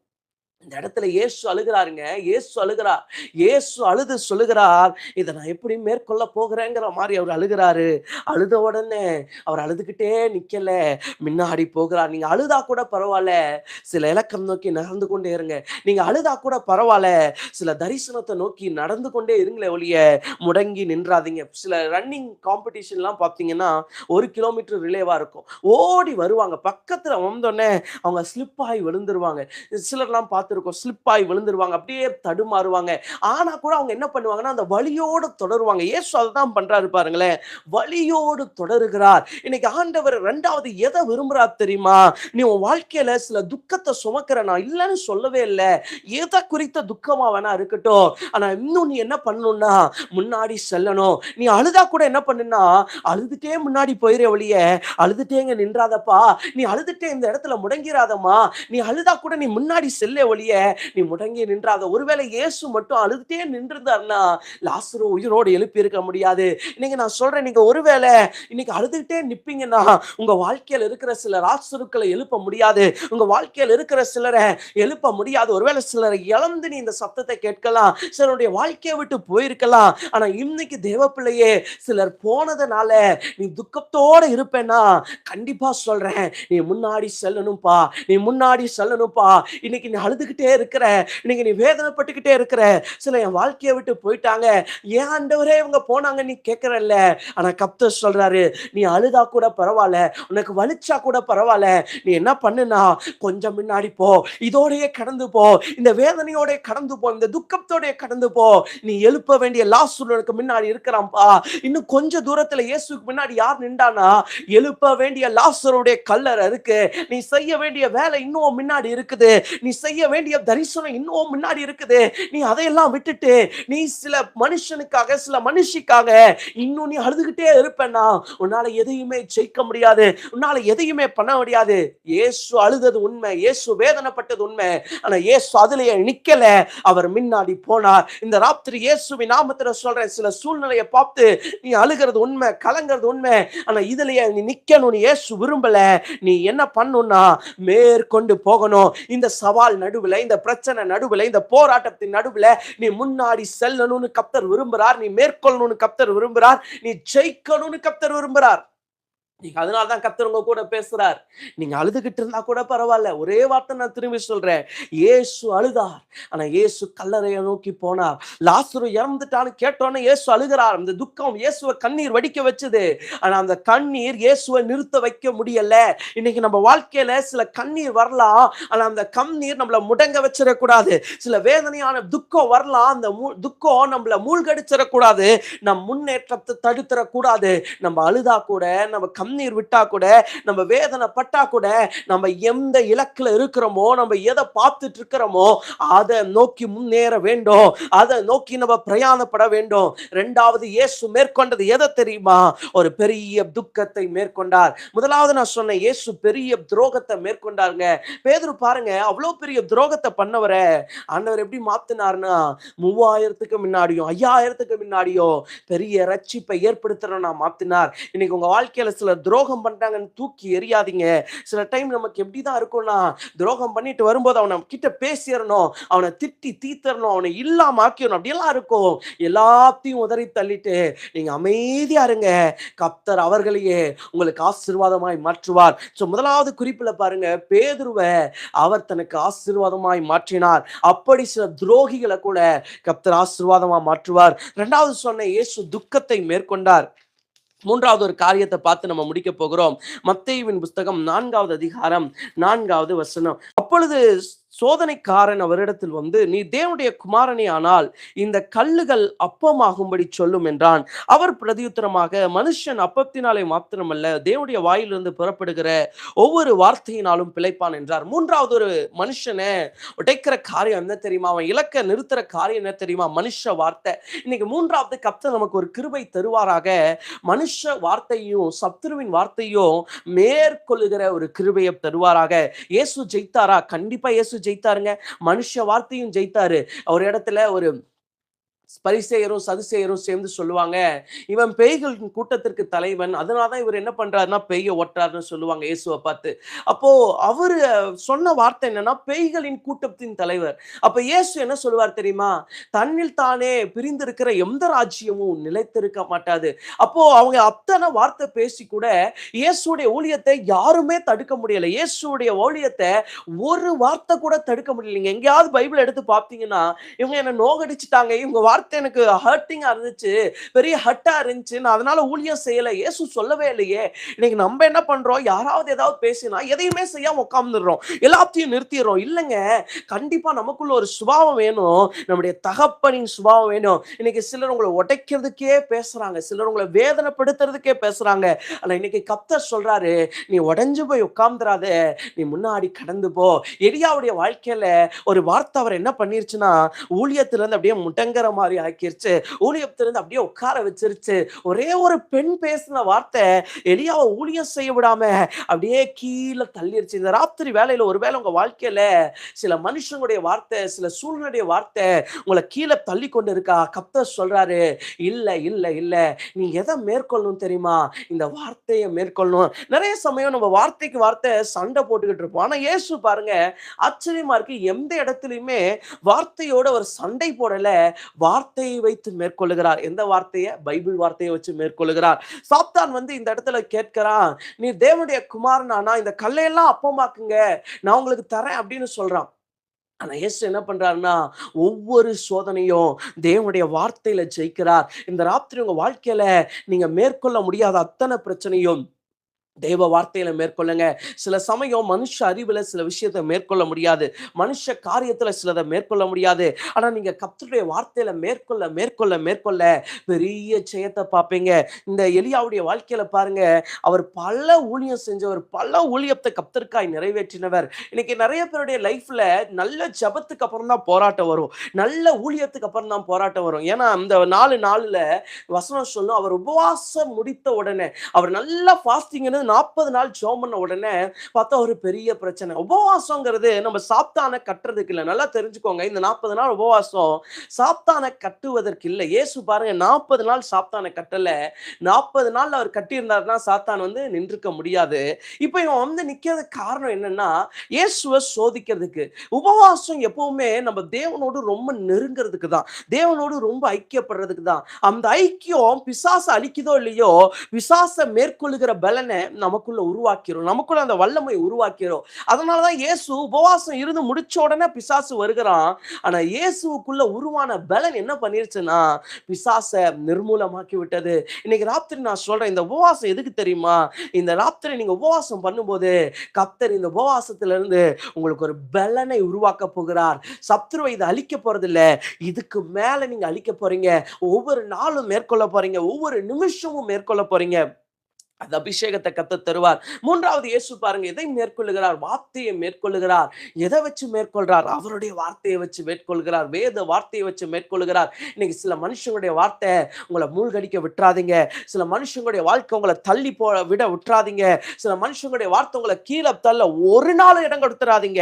இந்த இடத்துல இயேசு அழுகிறாருங்க, இயேசு அழுகிறார். இயேசு அழுது சொல்லுகிறார், இதை நான் எப்படி மேற்கொள்ள போகிறேங்கிற மாதிரி அவர் அழுகிறாரு. அழுத உடனே அவர் அழுதுகிட்டே நிக்கல, முன்னாடி போகிறார். நீங்க அழுதா கூட பரவாயில்ல, சில இலக்கம் நோக்கி நடந்து கொண்டே இருங்க. நீங்க அழுதா கூட பரவாயில்ல, சில தரிசனத்தை நோக்கி நடந்து கொண்டே இருங்களே ஒழிய முடங்கி நின்றாதீங்க. சில ரன்னிங் காம்படிஷன்லாம் பார்த்தீங்கன்னா 1 கிலோமீட்டர் ரிலேவா இருக்கும். ஓடி வருவாங்க, பக்கத்துல வந்தோடனே அவங்க ஸ்லிப் ஆகி விழுந்துருவாங்க. சிலர்லாம் பார்த்து ஸ்லிப் ஆகி விழுந்துருவாங்க, அப்படியே தடுமாறுவாங்க. ஆனா கூட அவங்க என்ன பண்ணுவாங்கன்னா அந்த வலியோடு தொடருவாங்க. இயேசு அதுதான் பண்றாரு பாருங்களேன், வலியோடு தொடருகிறார். இன்னைக்கு ஆண்டவர் இரண்டாவது எதை விரும்புறார் தெரியுமா? நீ உன் வாழ்க்கையில சில துக்கத்தை சுமக்கிற, நான் இல்லைன்னு சொல்லவே இல்லை, எதை குறித்த துக்கமா வேணா இருக்கட்டும், ஆனா இன்னும் நீ என்ன பண்ணணும்னா முன்னாடி செல்லணும். நீ அழுதா கூட என்ன பண்ணுனா அழுதுட்டே முன்னாடி போயிரு ஒழிய அழுதுட்டேங்க நின்றாதப்பா, நீ அழுதுட்டே இந்த இடத்துல முடங்கிறாதம்மா, நீ அழுதா கூட நீ முன்னாடி செல்ல ஒழிய நீ முடங்கி நின்றாத. ஒருவேளை இயேசு மட்டும் அழுதுட்டே நின்றிருந்தார்னா லாசரு உயிரோடு எழுப்பி இருக்க முடியாது. இன்னைக்கு நான் சொல்றேன், நீங்க ஒருவேளை இன்னைக்கு அழுதுகிட்டே நிப்பீங்கன்னா உங்க வாழ்க்கையில இருக்கிற சில லாசருக்களை எழுப்ப முடியாது, உங்க வாழ்க்கையில இருக்கிற சிலரை எழுப்ப முடியாது. ஒருவேளை சிலரை இழந்து நீ இந்த சத்தத்தை கேட்கலாம், சிலருடைய வாழ்க்கையை விட்டு போயிருக்கலாம். ஆனா இன்னைக்கு தேவ பிள்ளையே, சிலர் போனதுனால நீ துக்கத்தோட இருப்பேன்னா கண்டிப்பா சொல்றேன், நீ முன்னாடி செல்லணும்பா, நீ முன்னாடி செல்லணும்பா. இன்னைக்கு நீ அழுதுகிட்டே அழுதுகிட்டே இருக்கிற, இன்னைக்கு நீ வேதனைப்பட்டுக்கிட்டே இருக்கிற, சில என் வாழ்க்கையை விட்டு போயிட்டாங்க, ஏன் ஆண்டவரே இவங்க போனாங்க நீ கேட்கிறல்ல. ஆனா கர்த்தர் சொல்றாரு, நீ அழுதா கூட பரவாயில்ல, உனக்கு வலிச்சா கூட பரவாயில்ல, நீ என்ன பண்ணுனா கொஞ்சம் முன்னாடி போ, இதோடயே கடந்து போ, இந்த வேதனையோட கடந்து போ, இந்த துக்கத்தோட கடந்து போ. நீ எழுப்ப வேண்டிய லாசரு உனக்கு முன்னாடி இருக்கிறான்பா. இன்னும் கொஞ்ச தூரத்துல இயேசுக்கு முன்னாடி யார் நின்றானா, எழுப்ப வேண்டிய லாசருடைய கல்லறை இருக்கு. நீ செய்ய வேண்டிய வேலை இன்னும் முன்னாடி இருக்குது. நீ செய்ய வேண்டிய தரிசனம் இன்னும் முன்னாடி இருக்குது. நீ அதையெல்லாம் விட்டுட்டு நீ சில மனுஷனுக்காக, சில மனுஷிக்காக இன்னும் நீ அழுதுகிட்டே இருப்பேன்னா உன்னால எதையுமே ஜெயிக்க முடியாது, உன்னால எதையுமே பண்ண முடியாது. இயேசு அழுதது உண்மை, இயேசு வேதனைப்பட்டது உண்மை. ஆனா இயேசு அதுலயே நிக்கல, அவர் முன்னாடி போனார். இந்த ராத்திரி இயேசுவின் நாமத்துல சொல்றேன், சில சூழ்நிலையை பார்த்து நீ அழுகிறது உண்மை, கலங்கிறது உண்மை. ஆனா இதுலயே நீ நிக்கணும்னு இயேசு விரும்பல. நீ என்ன பண்ணணும்னா மேற்கொண்டு போகணும். இந்த சவால் நடுவுல, இந்த பிரச்சனை நடுவுல, இந்த போராட்டத்தின் நடுவுல நீ முன்னாடி செல்லணும்னு கர்த்தர் விரும்புறார். நீ மேற்கொள்ளணும்னு கர்த்தர் விரும்புறார். நீ ஜெயிக்கணும்னு கர்த்தர் விரும்புறார். நீங்க அதனால தான் கர்த்தர் உங்க கூட பேசுறார். நீங்க அழுதுகிட்டு இருந்தா கூட பரவாயில்ல. ஒரே வார்த்தை நான் திரும்பி சொல்றேன். இயேசு அழுதார். ஆனா இயேசு கல்லறையை நோக்கி போனார். லாசரு இறந்துட்டான்னு கேட்டோன்னே இயேசு அழுகிறார். அந்த துக்கம் இயேசுவை கண்ணீர் வடிக்க வச்சது. ஆனா அந்த கண்ணீர் இயேசுவை நிறுத்த வைக்க முடியல. இன்னைக்கு நம்ம வாழ்க்கையில சில கண்ணீர் வரலாம். ஆனா அந்த கண்ணீர் நம்மள முடங்க வச்சிடக்கூடாது. சில வேதனையான துக்கம் வரலாம். அந்த துக்கம் நம்மள மூழ்கடிச்சிடக்கூடாது. நம் முன்னேற்றத்தை தடுத்துடக்கூடாது. நம்ம அழுதா கூட, நம்ம கண்ணீர் விட்டா கூட, நம்ம வேதனை பட்டா கூட, நம்ம எந்த இலக்குல இருக்கிறோமோ, நம்ம எதை பார்த்துட்டு இருக்கிறோமோ அதை நோக்கி முன்னேற வேண்டும். அதை நோக்கி நம்ம பிரயாணப்பட வேண்டும். இரண்டாவது இயேசு மேற்கொண்டது எதை தெரியுமா? ஒரு பெரிய துக்கத்தை மேற்கொண்டார். முதலாவது நான் சொன்னேன், இயேசு பெரிய துரோகத்தை மேற்கொண்டாருங்க. பேதுரு பாருங்க, அவ்வளவு பெரிய துரோகத்தை பண்ணவரை ஆண்டவர் எப்படி மாத்தினார்னா, 3000க்கு முன்னாடியும் 5000க்கு முன்னாடியும் பெரிய ரட்சிப்பை ஏற்படுத்துறவனா மாத்தினார். இன்னைக்கு உங்க வாழ்க்கையில சில துரோகம் பண்றாங்கன்னு தூக்கி எறியாதீங்க. சில டைம் நமக்கு எப்படிதான் இருக்கும்னா, துரோகம் பண்ணிட்டு வரும்போது அவனை கிட்ட பேசிடணும், அவனை திட்டி தீத்தரணும், அவனை இல்லாம ஆக்கிடணும், அப்படியெல்லாம் இருக்கும். எல்லாத்தையும் உதறி தள்ளிட்டு நீங்க அமைதியா இருங்க. கர்த்தர் அவர்களையே உங்களுக்கு ஆசீர்வாதமாய் மாற்றுவார். சோ முதலாவது குறிப்புல பாருங்க, பேதுருவை அவர் தனக்கு ஆசீர்வாதமாய் மாற்றினார். அப்படி சில துரோகிகளை கூட கர்த்தர் ஆசீர்வாதமா மாற்றுவார். இரண்டாவது சொன்ன, இயேசு துக்கத்தை மேற்கொண்டார். மூன்றாவது ஒரு காரியத்தை பார்த்து நம்ம முடிக்க போகிறோம். மத்தேயுவின் புஸ்தகம் 4வது அதிகாரம் 4வது வசனம். அப்பொழுது சோதனைக்காரன் அவரிடத்தில் வந்து, நீ தேவனுடைய குமாரனே ஆனால் இந்த கல்லுகள் அப்பமாகும்படி சொல்லும் என்றான். அவர் பிரதியுத்தரமாக, மனுஷன் அப்பத்தினாலே மாத்திரமல்ல தேவனுடைய வாயிலிருந்து புறப்படுகிற ஒவ்வொரு வார்த்தையினாலும் பிழைப்பான் என்றார். மூன்றாவது ஒரு மனுஷனை உடைக்கிற காரியம் என்ன தெரியுமா? அவன் இலக்க நிறுத்துற காரியம் என்ன தெரியுமா? மனுஷ வார்த்தை. இன்னைக்கு மூன்றாவது கர்த்தர் நமக்கு ஒரு கிருபை தருவாராக. மனுஷ வார்த்தையும் சத்துருவின் வார்த்தையும் மேற்கொள்ளுகிற ஒரு கிருபையை தருவாராக. இயேசு ஜெயித்தாரா? கண்டிப்பா இயேசு ஜெயித்தாருங்க. மனுஷ வார்த்தையும் ஜெயித்தாரு. ஒரு இடத்துல ஒரு பரிசேயரும் சதுசேயரும் சேர்ந்து சொல்லுவாங்க, இவன் பேய்களின் கூட்டத்திற்கு தலைவன், அதனாலதான் இவர் என்ன பண்றாருன்னா பேயை ஓட்டுறாருன்னு சொல்லுவாங்க இயேசுவை பார்த்து. அப்போ அவரு சொன்ன வார்த்தை என்னன்னா, பேய்களின் கூட்டத்தின் தலைவர். அப்ப இயேசு என்ன சொல்லுவார் தெரியுமா? தன்னில் தானே பிரிந்திருக்கிற எந்த ராஜ்யமும் நிலைத்திருக்க மாட்டாது. அப்போ அவங்க அத்தனை வார்த்தை பேசி கூட இயேசுடைய ஊழியத்தை யாருமே தடுக்க முடியல. இயேசுடைய ஊழியத்தை ஒரு வார்த்தை கூட தடுக்க முடியலைங்க. எங்கேயாவது பைபிள் எடுத்து பார்த்தீங்கன்னா, இவங்க என்ன நோகடிச்சுட்டாங்க, இவங்க வார்த்தை எனக்கு ஹர்ட்டிங்கா இருந்துச்சு, பெரிய ஹர்ட்டா இருந்துச்சு, நான் அதனால ஊழியம் செய்யல, இயேசு சொல்லவே இல்லையே. இன்னைக்கு நம்ம என்ன பண்றோம்? யாராவது ஏதாவது பேசினா எதையுமே செய்யாம உட்கார்ந்துடுறோம், எல்லாத்தையும் நிறுத்திடுறோம். இல்லைங்க, கண்டிப்பா நமக்குள்ள ஒரு சுபாவம் வேணும். நம்முடைய தகப்பனின் சுபாவம் வேணும். இன்னைக்கு சிலர் உங்களை உடைக்கிறதுக்கே பேசுறாங்க, சிலர் உங்களை வேதனைப்படுத்துறதுக்கே பேசுறாங்க. ஆனா இன்னைக்கு கர்த்தர் சொல்றாரு, நீ உடைஞ்சு போய் உட்கார்ந்துராத, நீ முன்னாடி கடந்து போ. எலியாவுடைய வாழ்க்கையில ஒரு வார்த்தை அவர் என்ன பண்ணிருச்சுன்னா, ஊழியத்திலிருந்து அப்படியே முடங்கற மாதிரி ஆக்கிருச்சு. ஊழியத்திலிருந்து அப்படியே உட்கார வச்சிருச்சு. ஒரே ஒரு பெண் பேசின வார்த்தை எலியாவை ஊழியம் செய்ய விடாம அப்படியே கீழே தள்ளிருச்சு. இந்த ராத்திரி வேலையில ஒருவேளை உங்க வாழ்க்கையில சில மனுஷங்களுடைய வார்த்தை, சில சூழ்நிலைய வார்த்தை உங்களை கீழே தள்ளி கொண்டு இருக்கா? கர்த்தர் சொல்றாரு, இல்ல இல்ல இல்ல, நீ எதை மேற்கொள்ளணும் தெரியுமா? இந்த வார்த்தையை மேற்கொள்ளணும். நிறைய சமயம் நம்ம வார்த்தைக்கு வார்த்தை சண்டை போட்டுக்கிட்டு இருப்போம். ஆனா இயேசு பாருங்க, ஆச்சரியமா இருக்கு, எந்த இடத்துலயுமே வார்த்தையோட ஒரு சண்டை போடல, வார்த்தையை வைத்து மேற்கொள்ளுகிறார். எந்த வார்த்தையை? பைபிள் வார்த்தையை வச்சு மேற்கொள்ளுகிறார். சாத்தான் வந்து இந்த இடத்துல கேட்கிறான், நீ தேவனுடைய குமாரனானா இந்த கல்லையெல்லாம் அப்பமாக்குங்க, நான் உங்களுக்கு தரேன் அப்படின்னு சொல்றான். ஆனா இயேசு என்ன பண்றாருன்னா, ஒவ்வொரு சோதனையும் தேவனுடைய வார்த்தையில ஜெயிக்கிறார். இந்த ராத்திரி உங்க வாழ்க்கையில நீங்க மேற்கொள்ள முடியாத அத்தனை பிரச்சனையும் தேவ வார்த்தையில மேற்கொள்ளுங்க. சில சமயம் மனுஷ அறிவுல சில விஷயத்த மேற்கொள்ள முடியாது. மனுஷ காரியத்துல சிலத மேற்கொள்ள முடியாது. ஆனா நீங்க கர்த்தருடைய வார்த்தையில மேற்கொள்ள, மேற்கொள்ள, மேற்கொள்ள பெரிய ஜெயத்த பார்ப்பீங்க. இந்த எலியாவுடைய வாழ்க்கையில பாருங்க, அவர் பல ஊழியம் செஞ்சவர். பல ஊழியத்த கர்த்தருக்காய் நிறைவேற்றினவர். இன்னைக்கு நெறைய பேருடைய லைஃப்ல நல்ல ஜெபத்துக்கு அப்புறம் தான் போராட்டம் வரும். நல்ல ஊழியத்துக்கு அப்புறம் தான் போராட்டம் வரும். ஏன்னா, அந்த 4 நாள்ல வசனம் சொல்லும், அவர் உபவாசம் முடித்த உடனே அவர் நல்லா ஃபாஸ்டிங்னு 40 நாள் ஜெபம் பண்ண உடனே பார்த்தா ஒரு பெரிய பிரச்சனை. உபவாசம்ங்கிறது நம்ம சாத்தான கட்டுறதுக்கு இல்ல. நல்லா தெரிஞ்சுக்கோங்க. இந்த 40 நாள் உபவாசம் சாத்தான கட்டுவதற்கு இல்ல. இயேசு பாருங்க 40 நாள் சாத்தான கட்டல. 40 நாள் அவர் கட்டியிருந்தாருன்னா சாத்தான் வந்து நின்றுக்க முடியாது. இப்ப இவன் வந்து நிக்கிறதுக்கு காரணம் என்னன்னா, இயேசுவ சோதிக்கிறதுக்கு. உபவாசம் எப்பவுமே நம்ம தேவனோடு ரொம்ப நெருங்கிறதுக்கு தான். தேவனோடு ரொம்ப ஐக்கியப்படுறதுக்கு தான். அந்த ஐக்கியம் பிசாச அழிக்குதோ இல்லையோ, பிசாச மேற்கொள்ளுகிற பலனை நமக்குள்ள உருவாக்கிறோம். நமக்குள்ள அந்த வல்லமை உருவாக்கிறோம். அதனாலதான் இயேசு உபவாசம் இருந்து முடிச்ச உடனே பிசாசு வருகிறான். ஆனா இயேசுவுக்குள்ள உருவான பலன் என்ன பண்ணிருச்சுன்னா, பிசாச நிர்மூலமாக்கி விட்டது. இன்னைக்கு ராத்திரி நான் சொல்றேன், இந்த உபவாசம் எதுக்கு தெரியுமா? இந்த ராத்திரி நீங்க உபவாசம் பண்ணும்போது கர்த்தர் இந்த உபவாசத்துல இருந்து உங்களுக்கு ஒரு பலனை உருவாக்க போகிறார். சத்துருவை இதை அழிக்க போறதில்ல. இதுக்கு மேல நீங்க அழிக்க போறீங்க. ஒவ்வொரு நாளும் மேற்கொள்ள போறீங்க. ஒவ்வொரு நிமிஷமும் மேற்கொள்ள போறீங்க. அந்த அபிஷேகத்தை கர்த்தர் தருவார். 3வது இயேசு பாருங்க எதை மேற்கொள்ளுகிறார்? வார்த்தையை மேற்கொள்ளுகிறார். எதை வச்சு மேற்கொள்றார்? அவருடைய வார்த்தையை வச்சு மேற்கொள்கிறார். வேத வார்த்தையை வச்சு மேற்கொள்ளுகிறார். இன்னைக்கு சில மனுஷங்களுடைய வார்த்தை உங்களை மூழ்கடிக்க விட்டுறாதீங்க. சில மனுஷங்களுடைய வாழ்க்கை உங்களை தள்ளி விட விட்டுறாதீங்க. சில மனுஷங்களுடைய வார்த்தை உங்களை கீழே தள்ள ஒரு நாள் இடம் கொடுத்துறாதீங்க.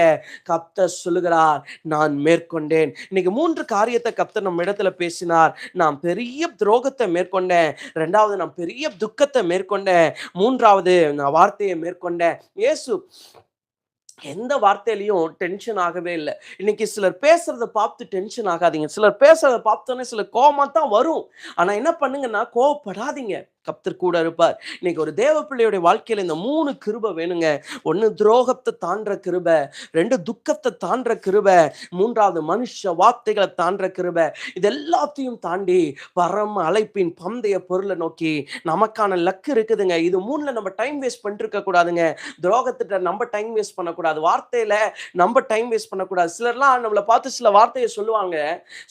கர்த்தர் சொல்லுகிறார், நான் மேற்கொண்டேன். இன்னைக்கு 3 காரியத்தை கர்த்தர் நம்ம இடத்துல பேசினார். நான் பெரிய துரோகத்தை மேற்கொண்டேன். 2வது நான் பெரிய துக்கத்தை மேற்கொண்டேன். 3வது நான் வார்த்தையை மேற்கொண்டேன். இயேசு எந்த வார்த்தையிலையும் டென்ஷன் ஆகவே இல்ல. இன்னைக்கு சிலர் பேசுறத பார்த்து டென்ஷன் ஆகாதீங்க. சிலர் பேசுறத பார்த்தோன்னே சில கோவமா தான் வரும். ஆனா என்ன பண்ணுங்கன்னா, கோவப்படாதீங்க. கர்த்தர் கூட இருப்பார். இன்னைக்கு ஒரு தேவ பிள்ளையுடைய வாழ்க்கையில இந்த 3 கிருபை வேணுங்க. 1 துரோகத்தை தாண்டுற கிருபை, 2 துக்கத்தை தாண்டுற கிருபை, 3வது மனுஷ வார்த்தைகளை தாண்டுற கிருபை. இது எல்லாத்தையும் தாண்டி பரம அழைப்பின் பந்தய பொருளை நோக்கி நமக்கான லக்கு இருக்குதுங்க. இது 3ல நம்ம டைம் வேஸ்ட் பண்ணிட்டு இருக்க கூடாதுங்க. துரோகத்திட்ட நம்ம டைம் வேஸ்ட் பண்ணக்கூடாது. வார்த்தையில நம்ம டைம் வேஸ்ட் பண்ணக்கூடாது. சிலர்லாம் நம்மளை பார்த்து சில வார்த்தையை சொல்லுவாங்க.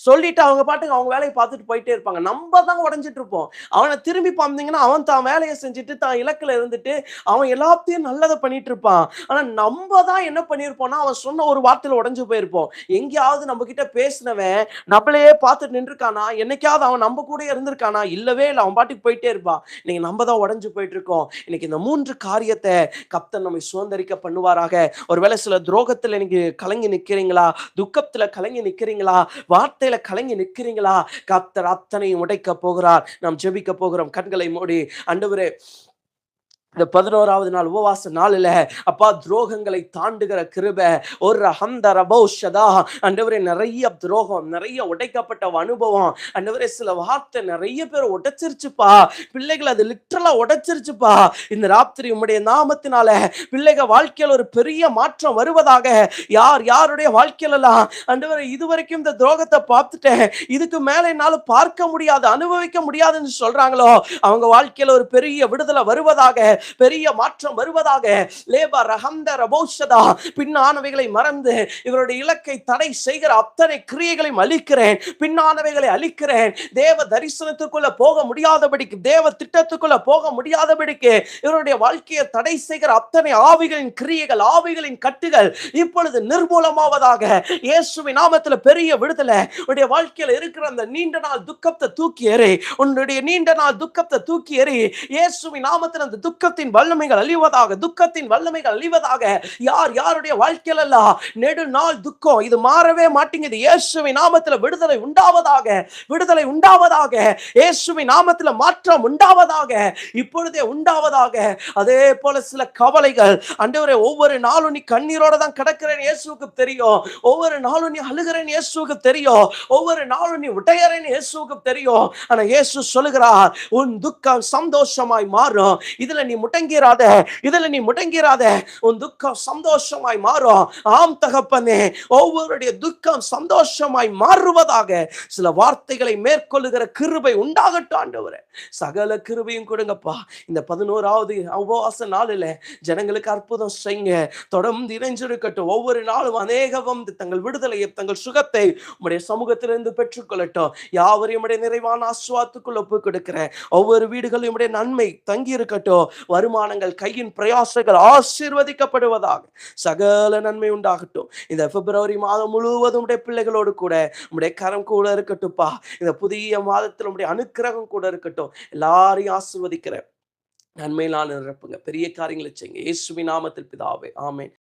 சொல்லிட்டு அவங்க பாட்டுக்கு அவங்க வேலையை பார்த்துட்டு போயிட்டே இருப்பாங்க. நம்ம தான் உடஞ்சிட்டு இருப்போம். அவனை திரும்பி அவன் தான் வேலையை செஞ்சுட்டு தான் இலக்குல இருந்துட்டு அவன் எல்லாத்தையும் நல்லதை பண்ணிட்டு இருப்பான். ஆனா நம்ம தான் என்ன பண்ணிருப்போம்னா, அவன் சொன்ன ஒரு வார்த்தையில உடைஞ்சு போயிருப்போம். எங்கேயாவது நம்ம கிட்ட பேசினவன் நம்மளையே பார்த்துட்டு நின்றுக்கானா? என்னைக்காவது அவன் நம்ம கூட இருந்திருக்கானா? இல்லவே இல்லை. அவன் பாட்டுக்கு போயிட்டே இருப்பான். இன்னைக்கு நம்ம தான் உடைஞ்சு போயிட்டு இருக்கோம். இன்னைக்கு இந்த 3 காரியத்தை கர்த்தர் நம்மை சுதந்திரிக்க பண்ணுவாராக. ஒருவேளை சில துரோகத்துல நீங்க கலங்கி நிக்கிறீங்களா? துக்கத்துல கலங்கி நிக்கிறீங்களா? வார்த்தையில கலங்கி நிக்கிறீங்களா? கர்த்தர் அத்தனையும் உடைக்க போகிறார். நாம் ஜெபிக்க போகிறோம். கண்களை மூடி, ஆண்டவரே, இந்த 11வது நாள் உபவாச நாளில அப்பா துரோகங்களை தாண்டுகிற கிருபை ஒரு ஹந்தரபௌஷதா ஆண்டவரே, நிறைய துரோகம், நிறைய உடைக்கப்பட்ட அனுபவம் ஆண்டவரே, சில வார்த்தை நிறைய பேர் உடைச்சிருச்சுப்பா. பிள்ளைகள் அது லிட்டரலா உடைச்சிருச்சுப்பா. இந்த ராத்திரி உம்முடைய நாமத்தினால பிள்ளைகள் வாழ்க்கையில் ஒரு பெரிய மாற்றம் வருவதாக. யார் யாருடைய வாழ்க்கையில எல்லாம் ஆண்டவரே இதுவரைக்கும் இந்த துரோகத்தை பார்த்துட்டேன், இதுக்கு மேல என்னால பார்க்க முடியாது, அனுபவிக்க முடியாதுன்னு சொல்றாங்களோ, அவங்க வாழ்க்கையில ஒரு பெரிய விடுதலை வருவதாக, பெரிய மாற்றம் வருவதாக. லேபா ரஹம்த ரபோஷதா பின்னானவைகளை மறந்து இவருடைய இலக்கை தடை செய்கிற அத்தனை கிரியைகளையும் அழிக்கிறேன். பின்னானவைகளை அழிக்கிறேன். தேவ தரிசனத்துக்குள்ள போக முடியாதபடிக்கு, தேவ திட்டத்துக்குள்ள போக முடியாதபடிக்கு இவருடைய வாழ்க்கையை தடை செய்கிற அத்தனை ஆவிகளின் கிரியைகள், ஆவிகளின் கட்டுகள் இப்பொழுது நிர்மூலமாவதாக. இயேசுவின் நாமத்தில் பெரிய விடுதலை. உன்னுடைய வாழ்க்கையில் இருக்கிற அந்த நீண்ட நாள் துக்கத்தை தூக்கி எறி. உன்னுடைய நீண்ட நாள் துக்கத்தை தூக்கி எறி. இயேசுவின் நாமத்தில் அந்த துக்கத்தின் வல்லமைகள் அழிவதாக. துக்கத்தின் வல்லமைகள் அழிவதாக. யார் யாருடைய வாழ்க்கையில எல்லாம் நெடு நாள் துக்கம் இது மாறவே மாட்டேங்குது, இயேசுவின் நாமத்தில் விடுதலை உண்டாவதாக. விடுதலை உண்டாவதாக. இயேசுவின் நாமத்தில் மாற்றம் உண்டாவதாக. இப்பொழுதே உண்டாவதாக. அதே போல சில கவலைகள் ஆண்டவரே, ஒவ்வொரு நாளும் நீ கண்ணீரோட தான் கிடக்கிறேன் இயேசுவுக்கு தெரியும். ஒவ்வொரு நாளும் நீ அழுகிறேன் இயேசுவுக்கு தெரியும். ஒவ்வொரு நாளும் நீ உடையறேன் இயேசுவுக்கு தெரியும். ஆனா இயேசு சொல்லுகிறார், உன் துக்கம் சந்தோஷமாய் மாறும். இதுல நீ முடங்கிறாத, இதுல நீ முடங்கிறாத. உன் துக்கம் சந்தோஷமாய் மாறும். ஆம் தகப்பனே, ஒவ்வொருடைய துக்கம் சந்தோஷமாய் மாறுவதாக சில வார்த்தைகளை மேற்கொள்ளுகிற கிருபை உண்டாகட்டும் ஆண்டவரே. சகல கிருபையும் கொடுங்கப்பா. இந்த 11வது உபவாச நாளில ஜனங்களுக்கு அற்புதம் செய்யுங்க. தொடர்ந்து இணைஞ்சிருக்கட்டும். ஒவ்வொரு நாளும் அநேகம் தங்கள் விடுதலையை, தங்கள் சுகத்தை உம்முடைய சமூகத்திலிருந்து பெற்றுக்கொள்ளட்டும். யாவரையும் உம்முடைய நிறைவான ஆசீர்வாதத்துக்குள் ஒப்புக் கொடுக்கிறேன். ஒவ்வொரு வீடுகளிலும் உம்முடைய நன்மை தங்கி இருக்கட்டும். வருமானங்கள், கையின் பிரயாசங்கள் ஆசீர்வதிக்கப்படுவதாக. சகல நன்மை உண்டாகட்டும். இந்த பிப்ரவரி மாதம் முழுவதும் உடைய பிள்ளைகளோடு கூட உம்முடைய கரம் கூட இருக்கட்டும்ப்பா. இந்த புதிய மாதத்தில் உம்முடைய அனுக்கிரகம் கூட இருக்கட்டும். எல்லாரையும் ஆசீர்வதிக்கிறேன். நன்மையினால் நிரப்புங்க. பெரிய காரியங்களை செய்யுங்க. இயேசுவின் நாமத்தில் பிதாவே, ஆமென்.